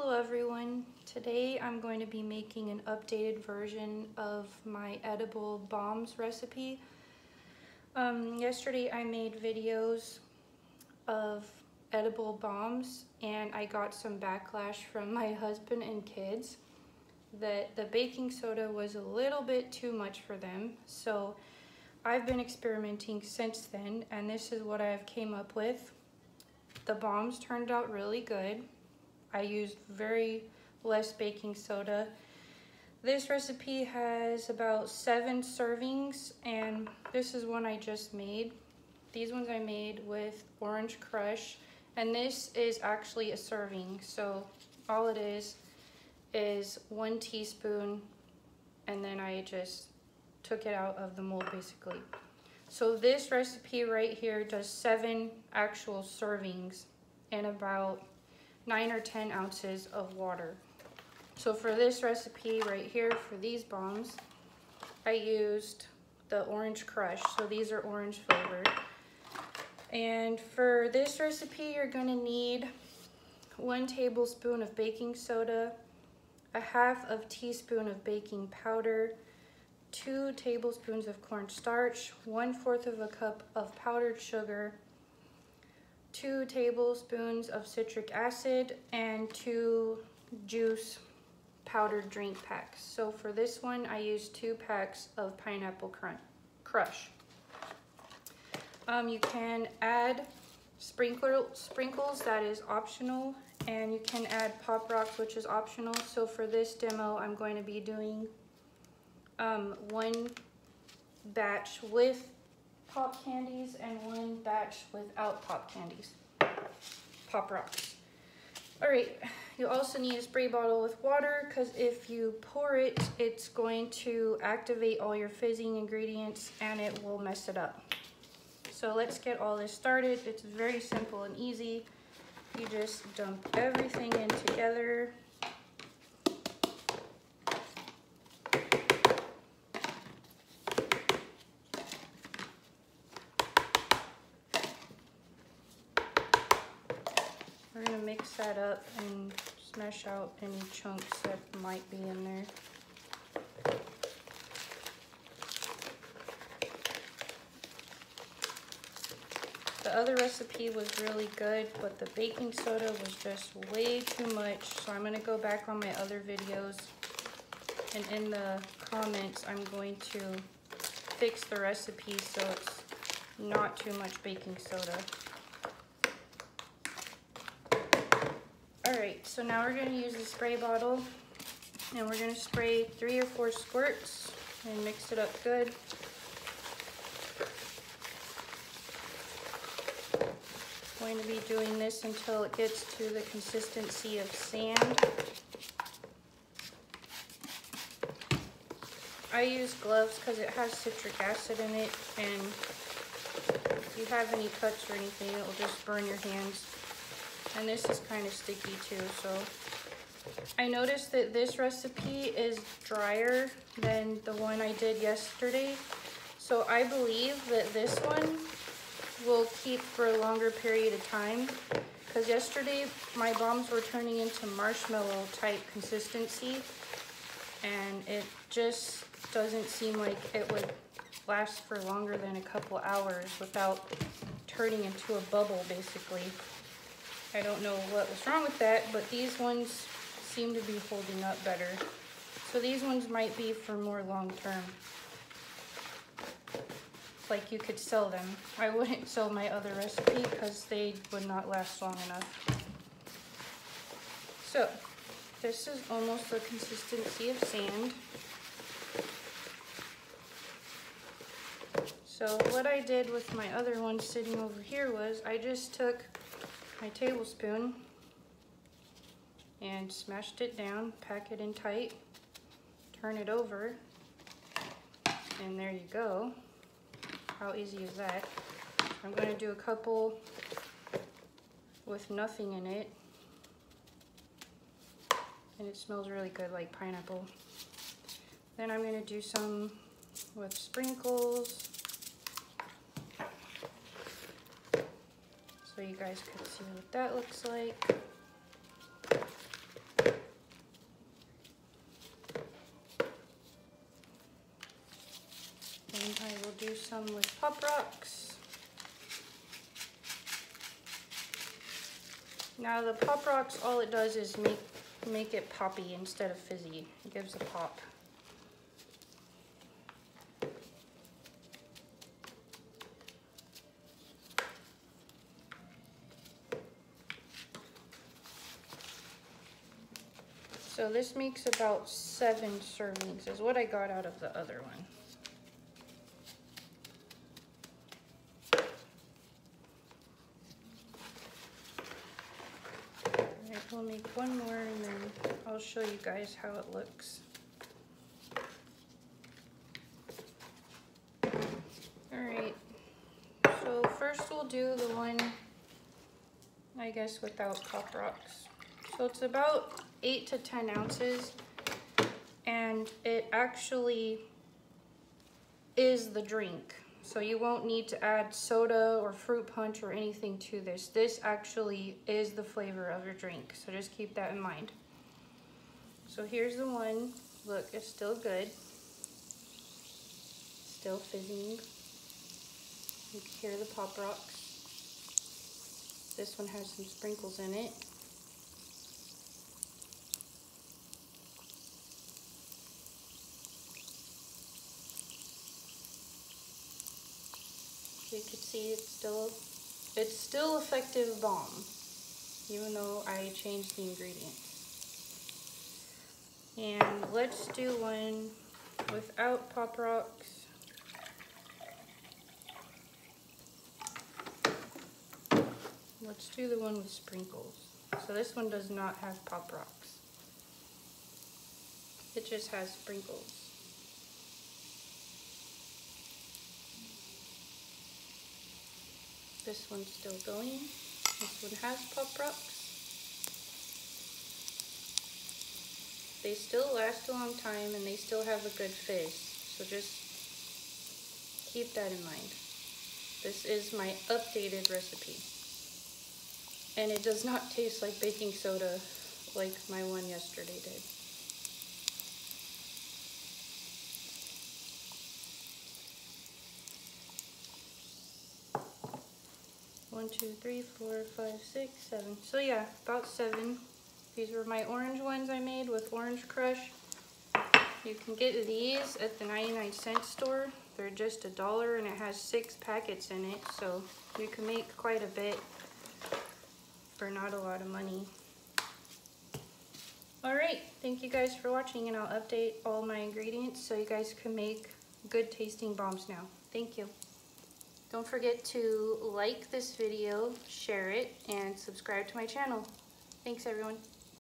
Hello everyone. Today I'm going to be making an updated version of my edible bombs recipe. Yesterday I made videos of edible bombs and I got some backlash from my husband and kids that the baking soda was a little bit too much for them. So I've been experimenting since then and this is what I've came up with. The bombs turned out really good. I used very less baking soda. This recipe has about 7 servings and this is one I just made. These ones I made with orange crush and this is actually a serving. So all it is 1 teaspoon and then I just took it out of the mold basically. So this recipe right here does 7 actual servings and about 9 or 10 ounces of water. So for this recipe right here, for these bombs, I used the orange crush. So these are orange flavored. And for this recipe, you're gonna need 1 tablespoon of baking soda, a half of teaspoon of baking powder, 2 tablespoons of cornstarch, 1/4 of a cup of powdered sugar, 2 tablespoons of citric acid, and 2 juice powdered drink packs. So for this one, I used 2 packs of pineapple crush. You can add sprinkles, that is optional, and you can add pop rocks, which is optional. So for this demo, I'm going to be doing 1 batch with pop candies and 1 batch without pop rocks. All right, you also need a spray bottle with water because if you pour it, it's going to activate all your fizzing ingredients and it will mess it up. So let's get all this started. It's very simple and easy. You just dump everything in together. We're gonna mix that up and smash out any chunks that might be in there. The other recipe was really good, but the baking soda was just way too much. So I'm gonna go back on my other videos and in the comments, I'm going to fix the recipe so it's not too much baking soda. Alright, so now we're going to use the spray bottle and we're going to spray 3 or 4 squirts and mix it up good. I'm going to be doing this until it gets to the consistency of sand. I use gloves because it has citric acid in it, and if you have any cuts or anything, it will just burn your hands. And this is kind of sticky too, so I noticed that this recipe is drier than the one I did yesterday. So I believe that this one will keep for a longer period of time because yesterday my bombs were turning into marshmallow type consistency and it just doesn't seem like it would last for longer than a couple hours without turning into a bubble basically. I don't know what was wrong with that, but these ones seem to be holding up better. So these ones might be for more long term. Like you could sell them. I wouldn't sell my other recipe because they would not last long enough. So this is almost the consistency of sand. So what I did with my other one sitting over here was I just took my tablespoon and smashed it down, pack it in tight, turn it over, and there you go. How easy is that? I'm going to do a couple with nothing in it, and it smells really good like pineapple. Then I'm going to do some with sprinkles, so you guys could see what that looks like. some with Pop Rocks. Now the Pop Rocks, all it does is make it poppy instead of fizzy. It gives a pop. So this makes about 7 servings is what I got out of the other one. Alright, we'll make one more and then I'll show you guys how it looks. Alright, so first we'll do the one, I guess, without Pop Rocks. So it's about 8 to 10 ounces, and it actually is the drink. So you won't need to add soda or fruit punch or anything to this. This actually is the flavor of your drink, so just keep that in mind. So here's the one. Look, it's still good. Still fizzing. You can hear the Pop Rocks. This one has some sprinkles in it. You can see it's still effective balm, even though I changed the ingredients. And let's do one without Pop Rocks. Let's do the one with sprinkles. So this one does not have Pop Rocks. It just has sprinkles. This one's still going. This one has Pop Rocks. They still last a long time and they still have a good fizz. So just keep that in mind. This is my updated recipe. And it does not taste like baking soda like my one yesterday did. One, two, three, 4, 5, 6, 7. So yeah, about 7. These were my orange ones I made with Orange Crush. You can get these at the 99-cent store. They're just $1 and it has 6 packets in it, so you can make quite a bit for not a lot of money. Alright, thank you guys for watching, and I'll update all my ingredients so you guys can make good tasting bombs now. Thank you. Don't forget to like this video, share it, and subscribe to my channel. Thanks everyone.